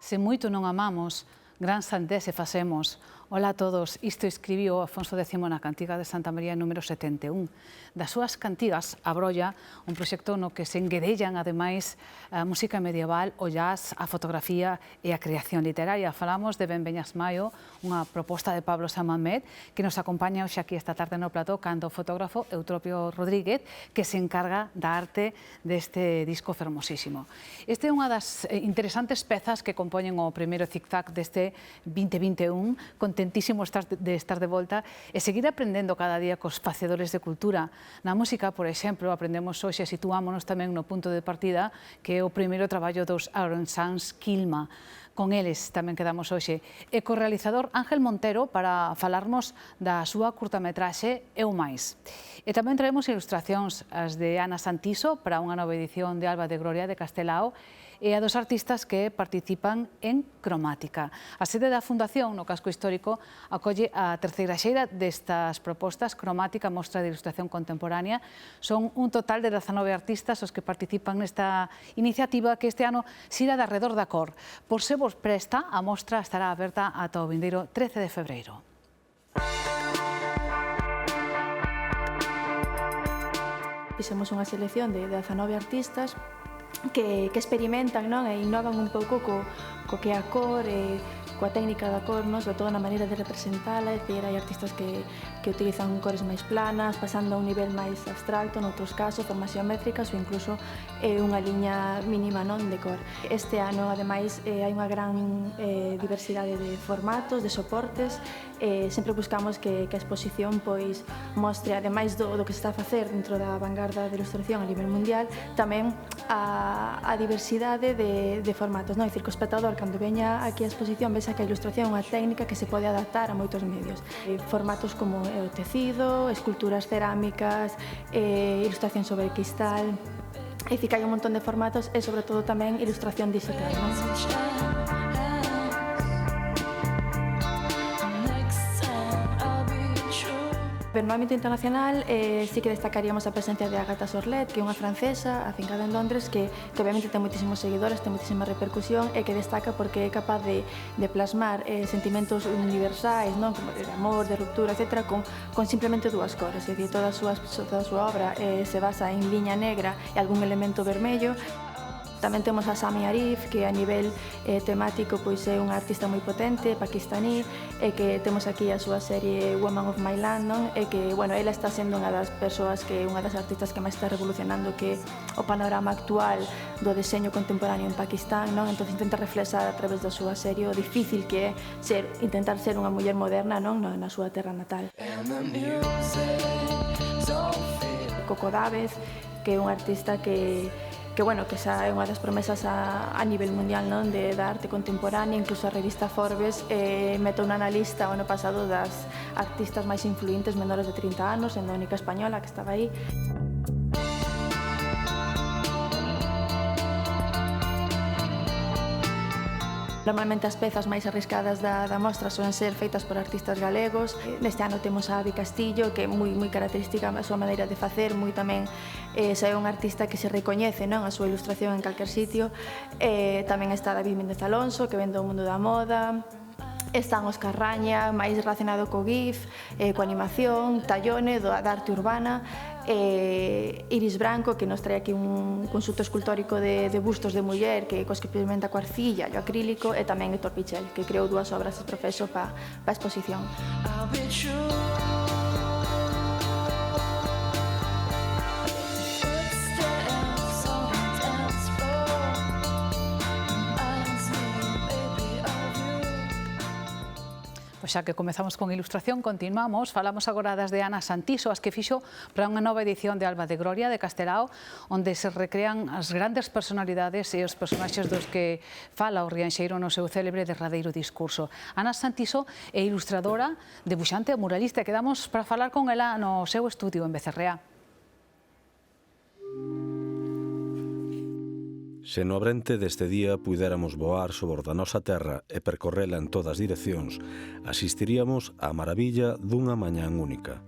Se moito non amamos, gran santese facemos. Ola a todos, isto escribiu Afonso X na Cantiga de Santa María número 71. Das súas cantigas abrolla un proxecto no que se enguedellan, ademais, a música medieval, o jazz, a fotografía e a creación literaria. Falamos de Benveñas Maio, unha proposta de Pablo Samamed, que nos acompaña hoxe aquí esta tarde no plató, cando o fotógrafo Eutropio Rodríguez, que se encarga da arte deste disco fermosísimo. Este é unha das interesantes pezas que compoñen o primeiro zigzag deste 2021, contentísimo de estar de volta e seguir aprendendo cada día cos facedores de cultura. Na música, por exemplo, aprendemos hoxe, situámonos tamén no punto de partida, que é o primeiro traballo dos Aaron Sons Quilma. Con eles tamén quedamos hoxe. E co realizador Ángel Montero para falarmos da súa curtametraxe E o máis. E tamén traemos ilustracións, as de Ana Santiso para unha nova edición de Alba de Gloria de Castelao, e a dos artistas que participan en Cromática. A sede da Fundación, no casco histórico, acolle a terceira xeira destas propostas. Cromática, mostra de ilustración contemporánea. Son un total de 19 artistas os que participan nesta iniciativa que este ano xira de arredor da cor. Por se vos presta, a mostra estará aberta ata o vindeiro 13 de febreiro. Fixemos unha selección de 19 artistas que experimentan, non? E innovan un pouco co que é a cor e coa técnica da cor, non? Sobre todo na maneira de representala, é dicir, hai artistas que utilizan cores máis planas, pasando a un nivel máis abstracto, noutros casos, formas geométricas ou incluso unha liña mínima, non? De cor. Este ano, ademais, hai unha gran diversidade de formatos, de soportes. Sempre buscamos que a exposición pois mostre, ademais do que se está a facer dentro da vanguarda de ilustración a nivel mundial, tamén a diversidade de formatos, non? É dicir, que o espectador, cando veña aquí a exposición, vexa que a ilustración é unha técnica que se pode adaptar a moitos medios. Formatos como o tecido, esculturas cerámicas, ilustración sobre cristal. É dicir, que hai un montón de formatos e, sobre todo, tamén ilustración digital, non? Pero no ámbito internacional sí que destacaríamos a presencia de Agatha Sorlet, que é unha francesa afincada en Londres, que obviamente ten moitísimos seguidores, ten moitísima repercusión e que destaca porque é capaz de plasmar sentimentos universais, non? Como de amor, de ruptura, etc., con simplemente dúas cores. É dicir, toda a súa obra se basa en liña negra e algún elemento vermello. Tamén temos a Sami Arif, que a nivel temático pois é unha artista moi potente, pakistaní, e que temos aquí a súa serie Woman of My Land, non? E que, bueno, ela está sendo unha das persoas unha das artistas que máis está revolucionando que o panorama actual do deseño contemporáneo en Pakistán, non? Entón intenta reflexar a través da súa serie o difícil que é intentar ser unha muller moderna, non? Na súa terra natal. Coco Daves, que é unha artista que xa é unha das promesas a nivel mundial, non? Da arte contemporánea. Incluso a revista Forbes mete unha analista o ano pasado das artistas máis influentes menores de 30 anos, sendo a única española que estaba aí. Normalmente as pezas máis arriscadas da mostra soen ser feitas por artistas galegos. Neste ano temos a Avi Castillo, que é moi característica a súa maneira de facer, moi tamén xa é un artista que se recoñece, non? A súa ilustración en calquer sitio. Tamén está David Méndez Alonso, que ven do mundo da moda. Están Óscar Raña, máis relacionado co GIF, coa animación, Tallone, da arte urbana, Iris Branco, que nos trae aquí un conxunto escultórico de bustos de muller que experimenta coa arcilla e o acrílico, e tamén Héctor Pichel, que creou dúas obras de profeso para a exposición. Pois xa que comezamos con ilustración, continuamos. Falamos agora das de Ana Santiso, as que fixo para unha nova edición de Alba de Gloria de Castelao, onde se recrean as grandes personalidades e os personaxes dos que fala o Rianxeiro no seu célebre derradeiro discurso. Ana Santiso é ilustradora, debuxante e muralista, e quedamos para falar con ela no seu estudio en Becerrea. Se no abrente deste día puidéramos voar sobre a nosa terra e percorrela en todas direccións, asistiríamos á maravilla dunha mañán única.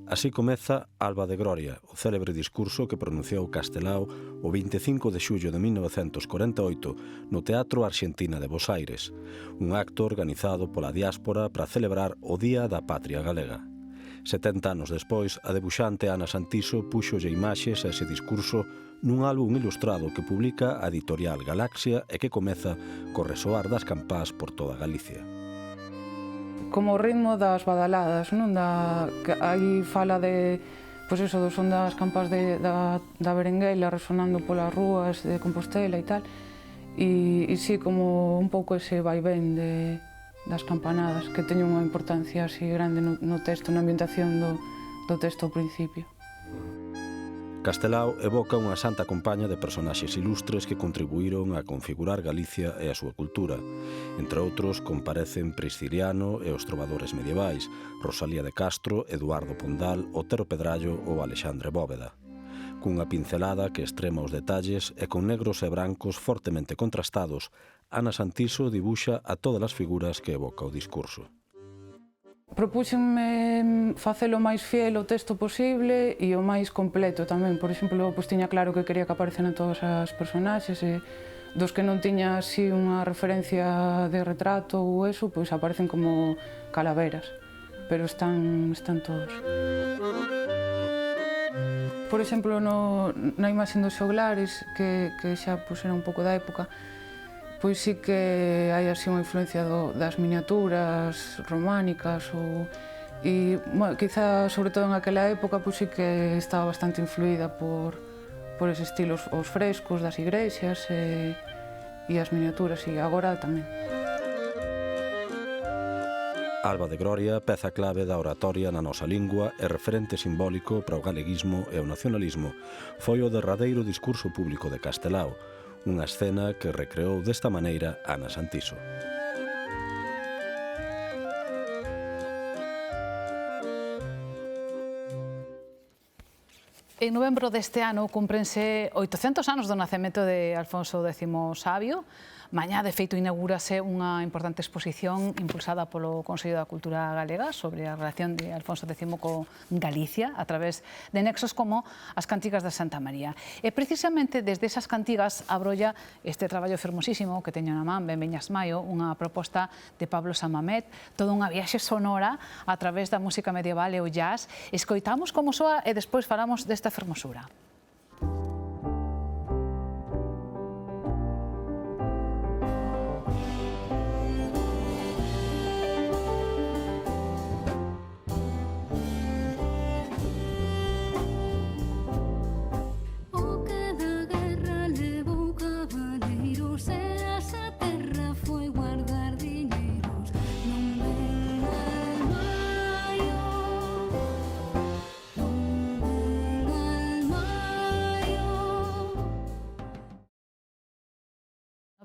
Así comeza Alba de Gloria, o célebre discurso que pronunciou Castelao o 25 de xullo de 1948 no Teatro Arxentina de Bos Aires, un acto organizado pola diáspora para celebrar o Día da Patria Galega. 70 anos despois, a debuxante Ana Santiso púxolle imaxes a ese discurso nun álbum ilustrado que publica a editorial Galaxia e que comeza co resoar das campás por toda Galicia. Como o ritmo das badaladas, non? Aí fala de, pois eso, do son das campás da berengueila resonando polas rúas de Compostela e tal. E sí, como un pouco ese vaivén das campanadas, que teñen unha importancia así grande no texto, na ambientación do texto ao principio. Castelao evoca unha santa compaña de personaxes ilustres que contribuíron a configurar Galicia e a súa cultura. Entre outros, comparecen Prisciliano e os trovadores medievais, Rosalía de Castro, Eduardo Pondal, Otero Pedrallo ou Alexandre Bóveda. Cunha pincelada que extrema os detalles e con negros e brancos fortemente contrastados, Ana Santiso dibuxa a todas as figuras que evoca o discurso. Propúxenme facelo o máis fiel ao texto posible e o máis completo tamén. Por exemplo, pois tiña claro que quería que aparecen todas as personaxes e dos que non tiña así unha referencia de retrato ou eso, pois aparecen como calaveras, pero están todos. Por exemplo, na imaxe dos xoglares, que xa era un pouco da época, pois sí que hai así unha influencia das miniaturas románicas e quizá, sobre todo en aquela época, pois sí que estaba bastante influída por eses estilos, os frescos das igrexas e as miniaturas, e agora tamén. Alba de Gloria, peza clave da oratoria na nosa lingua e referente simbólico para o galeguismo e o nacionalismo, foi o derradeiro discurso público de Castelao, unha escena que recreou desta maneira Ana Santiso. En novembro deste ano cúmprense 800 anos do nacemento de Alfonso X Sabio. Mañá, de feito, inaugúrase unha importante exposición impulsada polo Consello da Cultura Galega sobre a relación de Alfonso X con Galicia a través de nexos como as cantigas de Santa María. E precisamente desde esas cantigas abrolla este traballo fermosísimo que teño na man, Benveñas Maio, unha proposta de Pablo Samamet, toda unha viaxe sonora a través da música medieval e o jazz. Escoitamos como soa e despois falamos desta fermosura.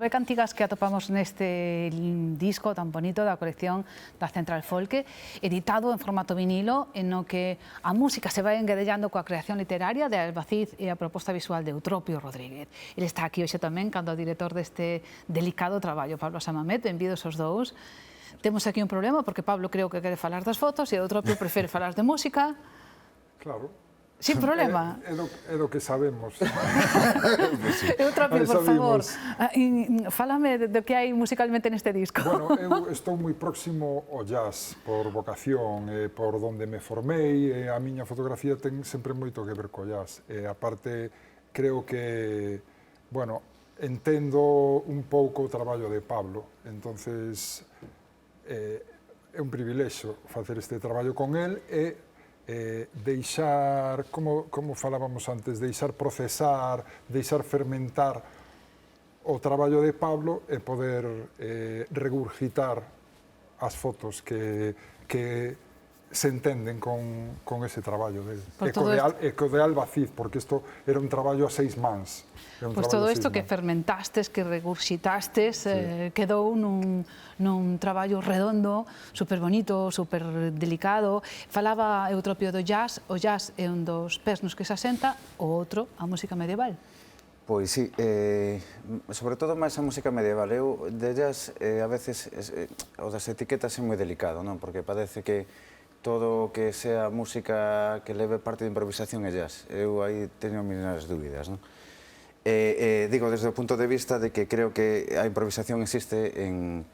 Nove cantigas que atopamos neste disco tan bonito da colección da Central Folk, editado en formato vinilo, en no que a música se vai enguedellando coa creación literaria de Albacid e a proposta visual de Eutropio Rodríguez. Ele está aquí hoxe tamén cando o director deste delicado traballo, Pablo Samamet. Benvidos os dous. Temos aquí un problema porque Pablo creo que quere falar das fotos e Eutropio prefere falar de música. Claro. Sin problema. É do que sabemos. Eutropio, por favor, fálame do que hai musicalmente neste disco. Bueno, eu estou moi próximo ao jazz por vocación, por donde me formei, a miña fotografía ten sempre moito que ver co jazz. A parte, creo que, bueno, entendo un pouco o traballo de Pablo, entonces é un privilexio facer este traballo con el e deixar, como falábamos antes, deixar procesar, deixar fermentar o traballo de Pablo e poder regurgitar as fotos que se entenden con ese traballo dele. E co de Albacid, porque isto era un traballo a 6 mans. Pois todo isto que fermentastes, que regurxitastes, quedou nun traballo redondo, super bonito, super delicado. Falaba Eutropio do jazz, o jazz é un dos pés nos que se asenta, o outro, a música medieval. Pois sí, sobre todo máis a música medieval. Eu de jazz, a veces, o das etiquetas é moi delicado, non? Porque parece que todo o que sea música que leve parte de improvisación e jazz. Eu aí teño miles dúbidas, non? Digo, desde o punto de vista de que creo que a improvisación existe en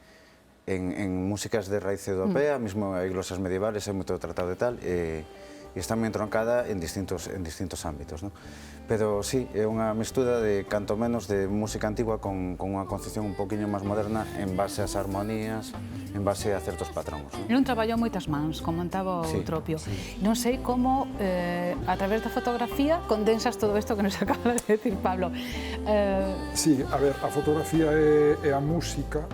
músicas de raíz europea, mesmo hai glosas medievales, hai moito tratado de tal, e está moi entroncada en distintos ámbitos, non? Pero sí, é unha mistura de, canto menos, de música antigua con unha concepción un poquinho máis moderna en base ás armonías, en base a certos patróns, non? Non traballou moitas mans, comentaba o Eutropio. Non sei como, a través da fotografía, condensas todo isto que nos acaba de decir Pablo. Sí, a ver, a fotografía e a música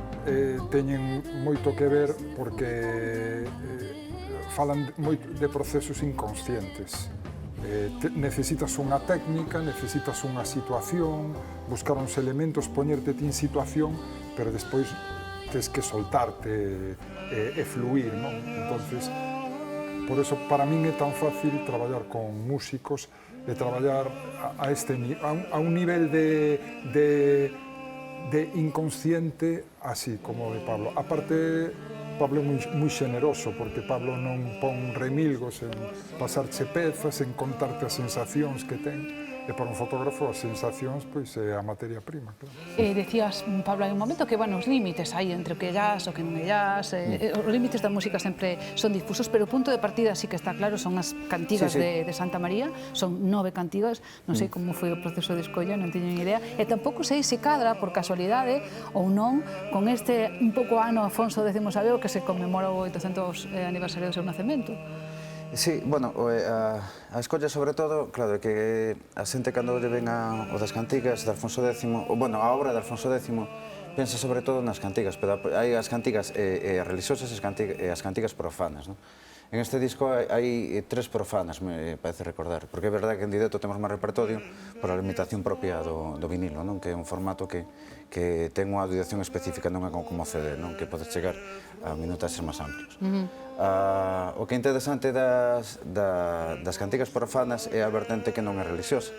teñen moito que ver porque falan moito de procesos inconscientes. Necesitas unha técnica, necesitas unha situación, buscar uns elementos, poñerte ti en situación, pero despois tens que soltarte e fluir, non? Entonces, por eso, para min é tan fácil traballar con músicos e traballar a un nivel de inconsciente así como de Pablo. Aparte, Pablo é moi xeneroso, porque Pablo non pon remilgos en pasarche pezas, en contarte as sensacións que ten, e para un fotógrafo as sensacións pois é a materia prima, claro. Decías, Pablo, hai un momento que, bueno, os límites hai entre o que é jazz, o que non é jazz, os límites da música sempre son difusos, pero o punto de partida sí que está claro, son as cantigas de Santa María, son 9 cantigas, non sei como foi o proceso de escolla, non teño ni idea, e tampouco sei se cadra, por casualidade ou non, con este un pouco ano Afonso X Sabeo que se conmemora o 800 aniversario do seu nacemento. Sí, bueno, a escolla sobre todo, claro, que a xente cando lle ven o das cantigas de Alfonso X, bueno, a obra de Alfonso X, pensa sobre todo nas cantigas, pero hai as cantigas religiosas e as cantigas profanas, non? En este disco hai 3 profanas, me parece recordar, porque é verdade que en directo temos máis repertorio por a limitación propia do vinilo, non? Que é un formato que ten unha duración específica, non é como CD, non? Que pode chegar a minutaxes máis amplios. O que é interesante das cantigas profanas é a vertente que non é religiosa,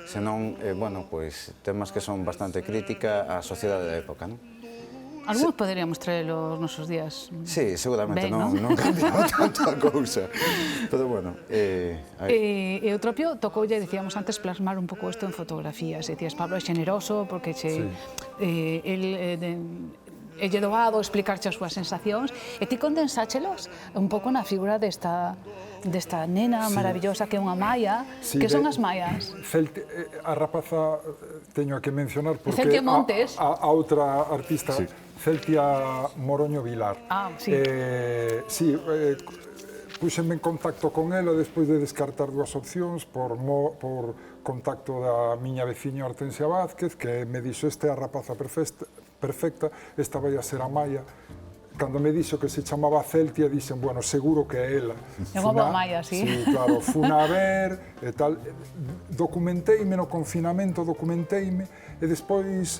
senón, bueno, pois, temas que son bastante crítica á sociedade da época, non? Algúns poderíamos traerlo nos nosos días. Sí, seguramente non cambiaba tanto a cousa, pero bueno. Eutropio tocoulle, dicíamos antes, plasmar un pouco isto en fotografías. Decías, Pablo é xeneroso porque lle doado explicarche as súas sensacións e ti condensáchelos un pouco na figura desta nena maravillosa que é unha maia. Que son as maias? A rapaza teño que mencionar porque Celtia Montes. A outra artista, Celtia Moroño Vilar. Sí, puxenme en contacto con ela despois de descartar 2 opcións por contacto da miña veciña Hortensia Vázquez, que me dixo esta é a rapaza perfecta, esta vai a ser a maia. Cando me dixo que se chamaba Celtia, dixen, bueno, seguro que é ela. É unha boa maia, sí. Sí, claro, funa a ver e tal. Documenteime no confinamento, e despois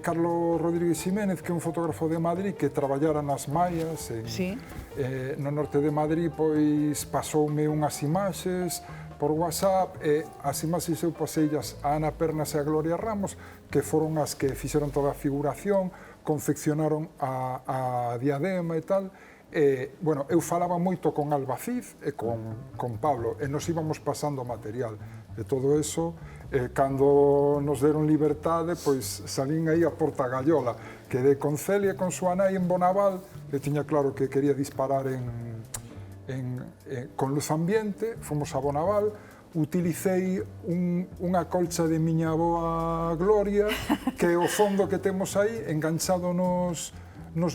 Carlos Rodríguez Ximénez, que é un fotógrafo de Madrid que traballara nas maias no norte de Madrid, pois pasoume unhas imaxes por WhatsApp e as imaxes eu paseillas a Ana Pernas e a Gloria Ramos, que foron as que fixeron toda a figuración, confeccionaron a diadema e tal. Bueno, eu falaba moito con Albaciz e con Pablo e nos íbamos pasando material e todo eso. Cando nos deron liberdade, pois salín aí a Porta Gallola, quedei con Celia e con súa nai en Bonaval, e tiña claro que quería disparar con luz ambiente, fomos a Bonaval, utilicei unha colcha de miña avoa Gloria, que é o fondo que temos aí, enganchado nos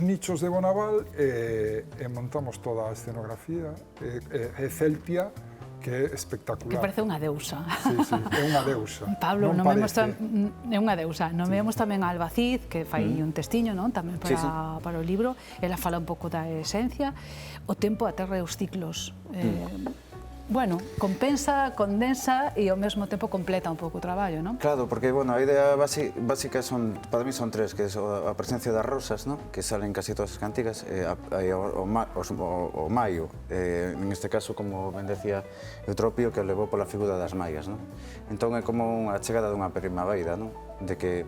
nichos de Bonaval, e montamos toda a escenografía, e Celtia, que é espectacular. Que parece unha deusa. Sí, é unha deusa. Pablo, non é unha deusa. Non vemos tamén a Albaciz, que fai un testiño, non? Tamén para o libro. Ela fala un pouco da esencia. O tempo, a terra e os ciclos. Bueno, compensa, condensa e ao mesmo tempo completa un pouco o traballo, non? Claro, porque, bueno, a idea básica para mí son 3, que é a presencia das rosas, non? Que salen casi todas as cantigas, o maio, en este caso, como ben decía Eutropio, que o levou pola figura das maias, non? Entón é como a chegada dunha primavera, non? De que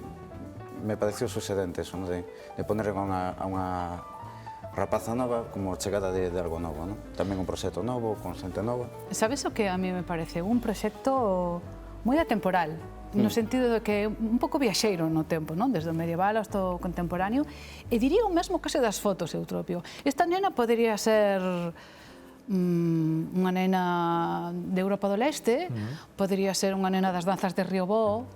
me pareceu sucedente eso, non? De poner a rapaza nova como chegada de algo novo, non? Tamén un proxecto novo, con xente nova. Sabes o que a mí me parece? Un proxecto moi atemporal, no sentido de que un pouco viaxeiro no tempo, non? Desde o medieval hasta o contemporáneo, e diría o mesmo caso das fotos, Eutropio. Esta nena podería ser unha nena de Europa do Leste, podería ser unha nena das danzas de Riobó,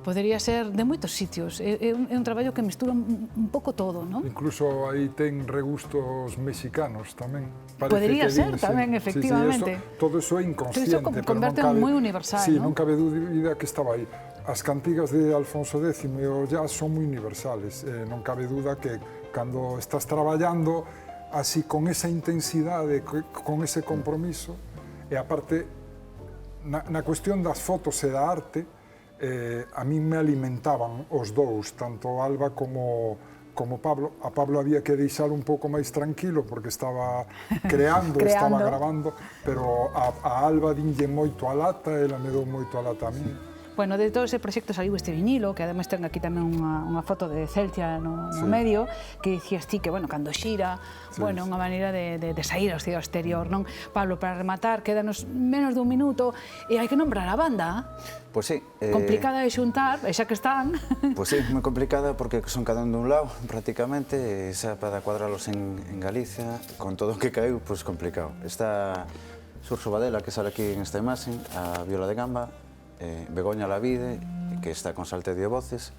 podería ser de moitos sitios. É un traballo que mistura un pouco todo, non? Incluso aí ten regustos mexicanos tamén. Podería ser tamén, efectivamente. Todo eso é inconsciente. Todo iso converte en moi universal, non? Sí, non non cabe dúbida que estaba aí. As cantigas de Alfonso X e o jazz son moi universales. Non cabe dúda que cando estás traballando así con esa intensidade, con ese compromiso, e aparte, na cuestión das fotos e da arte, a mí me alimentaban os dous, tanto Alba como Pablo. A Pablo había que deixar un pouco máis tranquilo porque estaba creando, estaba gravando, pero a Alba dinlle moito a lata, ela me dou moito a lata a mí. Bueno, de todo ese proxecto saliu este vinilo, que ademais ten aquí tamén unha foto de Celtia no medio, que dicías ti que, bueno, cando xira, bueno, unha maneira de sair ao exterior, non? Pablo, para rematar, quédanos menos dun minuto, e hai que nombrar a banda. Pois sí. Complicada de xuntar, e xa que están. Pois sí, moi complicada, porque son cada un dun lado, prácticamente, e xa para cuadralos en Galicia, con todo o que caeu, pois complicado. Está Surso Badela, que sale aquí en esta imaxe, a viola de gamba, Begoña Lavide, que está con Salterio Voces,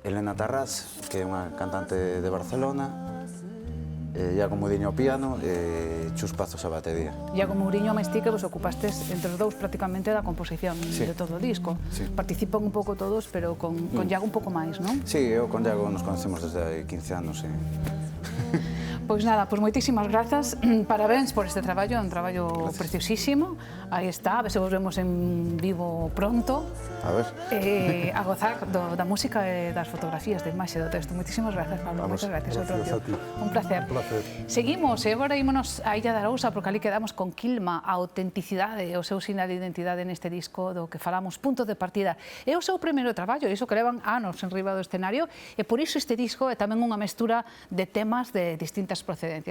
Elena Tarrás, que é unha cantante de Barcelona, Iago Mudiño ao piano e Chus Pazos a batería. Iago Mudiño, máis ti que vos ocupastes entre os dous prácticamente da composición de todo o disco. Participan un pouco todos, pero con Iago un pouco máis, non? Sí, eu con Iago nos conocemos desde hai 15 anos. Pois nada, pois moitísimas grazas, parabéns por este traballo, é un traballo preciosísimo, aí está, a ver se vos vemos en vivo pronto, a ver, a gozar da música e das fotografías, da imaxe do texto. Moitísimas grazas, Pablo, moitas gracias. Gracias a ti. Un placer. Seguimos, e agora ímonos a Illa de Arousa, porque ali quedamos con Quilma, a autenticidade, o seu sinal de identidade neste disco do que falamos, Punto de Partida. É o seu primeiro traballo, iso que levan anos en riba do escenario, e por iso este disco é tamén unha mestura de temas de distintas procedencias.